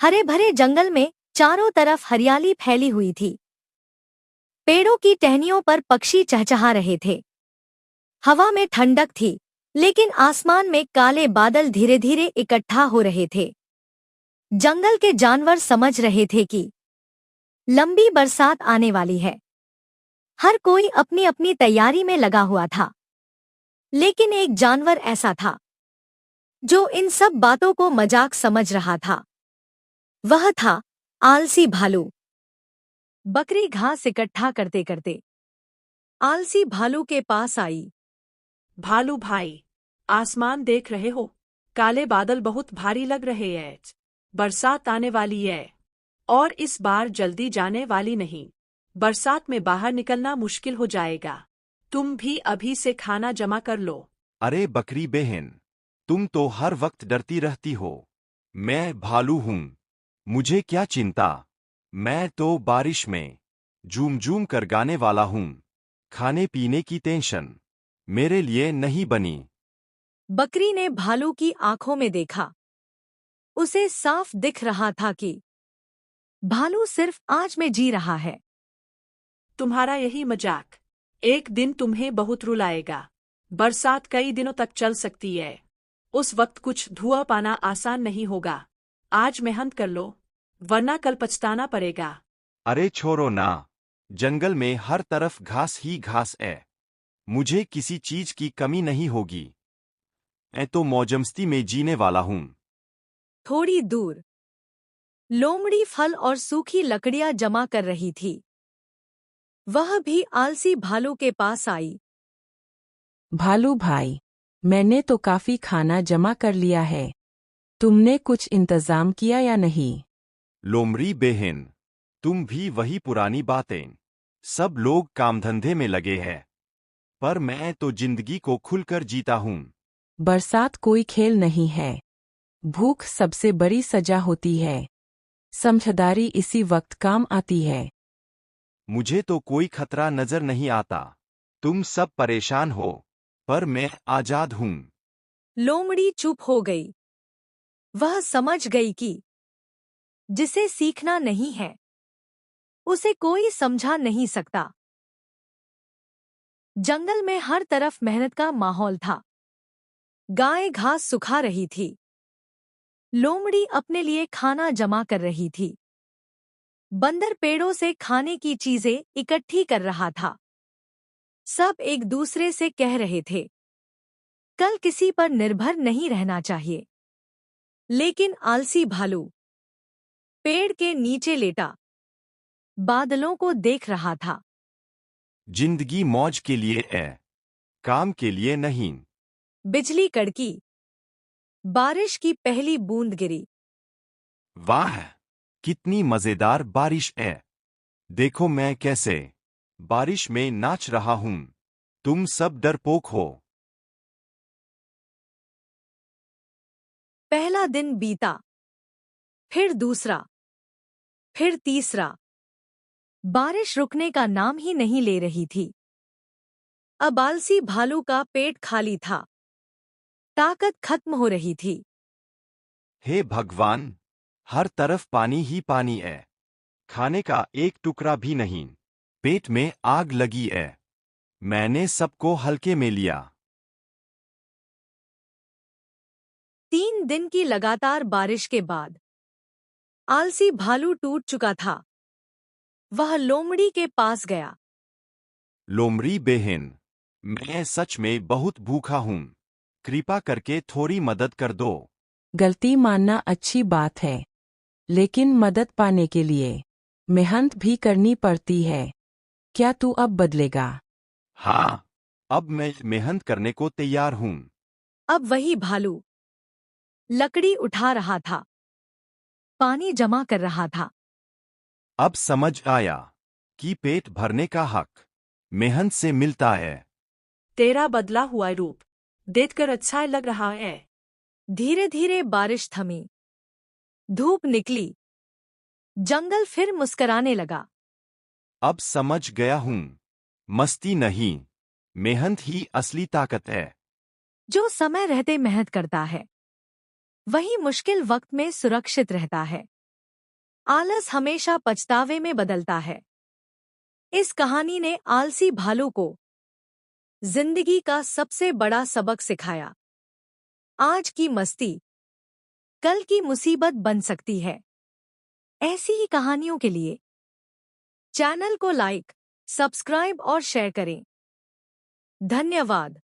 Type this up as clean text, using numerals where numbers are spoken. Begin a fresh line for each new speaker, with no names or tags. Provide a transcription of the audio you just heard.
हरे भरे जंगल में चारों तरफ हरियाली फैली हुई थी। पेड़ों की टहनियों पर पक्षी चहचहा रहे थे। हवा में ठंडक थी, लेकिन आसमान में काले बादल धीरे धीरे इकट्ठा हो रहे थे। जंगल के जानवर समझ रहे थे कि लंबी बरसात आने वाली है। हर कोई अपनी अपनी तैयारी में लगा हुआ था। लेकिन एक जानवर ऐसा था जो इन सब बातों को मजाक समझ रहा था। वह था आलसी भालू। बकरी घास इकट्ठा करते करते आलसी भालू के पास आई।
भालू भाई, आसमान देख रहे हो? काले बादल बहुत भारी लग रहे हैं। बरसात आने वाली है और इस बार जल्दी जाने वाली नहीं। बरसात में बाहर निकलना मुश्किल हो जाएगा। तुम भी अभी से खाना जमा कर लो।
अरे बकरी बहन, तुम तो हर वक्त डरती रहती हो। मैं भालू हूँ, मुझे क्या चिंता। मैं तो बारिश में झूम झूम कर गाने वाला हूँ। खाने पीने की टेंशन मेरे लिए नहीं बनी।
बकरी ने भालू की आंखों में देखा। उसे साफ दिख रहा था कि भालू सिर्फ आज में जी रहा है।
तुम्हारा यही मजाक एक दिन तुम्हें बहुत रुलाएगा। बरसात कई दिनों तक चल सकती है। उस वक्त कुछ धुआं पाना आसान नहीं होगा। आज मेहनत कर लो, वरना कल पछताना पड़ेगा।
अरे छोड़ो ना, जंगल में हर तरफ घास ही घास है। मुझे किसी चीज की कमी नहीं होगी। मैं तो मौजमस्ती में जीने वाला हूँ।
थोड़ी दूर लोमड़ी फल और सूखी लकड़ियां जमा कर रही थी। वह भी आलसी भालू के पास आई।
भालू भाई, मैंने तो काफी खाना जमा कर लिया है। तुमने कुछ इंतजाम किया या नहीं?
लोमड़ी बहन, तुम भी वही पुरानी बातें। सब लोग काम धंधे में लगे हैं, पर मैं तो जिंदगी को खुलकर जीता हूँ।
बरसात कोई खेल नहीं है। भूख सबसे बड़ी सजा होती है। समझदारी इसी वक्त काम आती है।
मुझे तो कोई खतरा नजर नहीं आता। तुम सब परेशान हो, पर मैं आजाद हूँ।
लोमड़ी चुप हो गई। वह समझ गई कि जिसे सीखना नहीं है उसे कोई समझा नहीं सकता। जंगल में हर तरफ मेहनत का माहौल था। गाय घास सुखा रही थी। लोमड़ी अपने लिए खाना जमा कर रही थी। बंदर पेड़ों से खाने की चीजें इकट्ठी कर रहा था। सब एक दूसरे से कह रहे थे, कल किसी पर निर्भर नहीं रहना चाहिए। लेकिन आलसी भालू पेड़ के नीचे लेटा बादलों को देख रहा था।
जिंदगी मौज के लिए है, काम के लिए नहीं।
बिजली कड़की। बारिश की पहली बूंद गिरी।
वाह, कितनी मजेदार बारिश है। देखो मैं कैसे बारिश में नाच रहा हूँ। तुम सब डरपोक हो।
पहला दिन बीता, फिर दूसरा, फिर तीसरा। बारिश रुकने का नाम ही नहीं ले रही थी। अब आलसी भालू का पेट खाली था। ताकत खत्म हो रही थी।
हे भगवान, हर तरफ पानी ही पानी है। खाने का एक टुकड़ा भी नहीं। पेट में आग लगी है। मैंने सबको हल्के में लिया।
3 दिन की लगातार बारिश के बाद आलसी भालू टूट चुका था। वह लोमड़ी के पास गया।
लोमड़ी बहन, मैं सच में बहुत भूखा हूँ। कृपा करके थोड़ी मदद कर दो।
गलती मानना अच्छी बात है, लेकिन मदद पाने के लिए मेहनत भी करनी पड़ती है। क्या तू अब बदलेगा?
हाँ, अब मैं मेहनत करने को तैयार हूँ।
अब वही भालू लकड़ी उठा रहा था, पानी जमा कर रहा था।
अब समझ आया कि पेट भरने का हक मेहनत से मिलता है।
तेरा बदला हुआ रूप देखकर अच्छा लग रहा है।
धीरे धीरे बारिश थमी। धूप निकली। जंगल फिर मुस्कराने लगा।
अब समझ गया हूँ, मस्ती नहीं, मेहनत ही असली ताकत है।
जो समय रहते मेहनत करता है वही मुश्किल वक्त में सुरक्षित रहता है। आलस हमेशा पछतावे में बदलता है। इस कहानी ने आलसी भालू को जिंदगी का सबसे बड़ा सबक सिखाया। आज की मस्ती कल की मुसीबत बन सकती है। ऐसी ही कहानियों के लिए चैनल को लाइक, सब्सक्राइब और शेयर करें। धन्यवाद।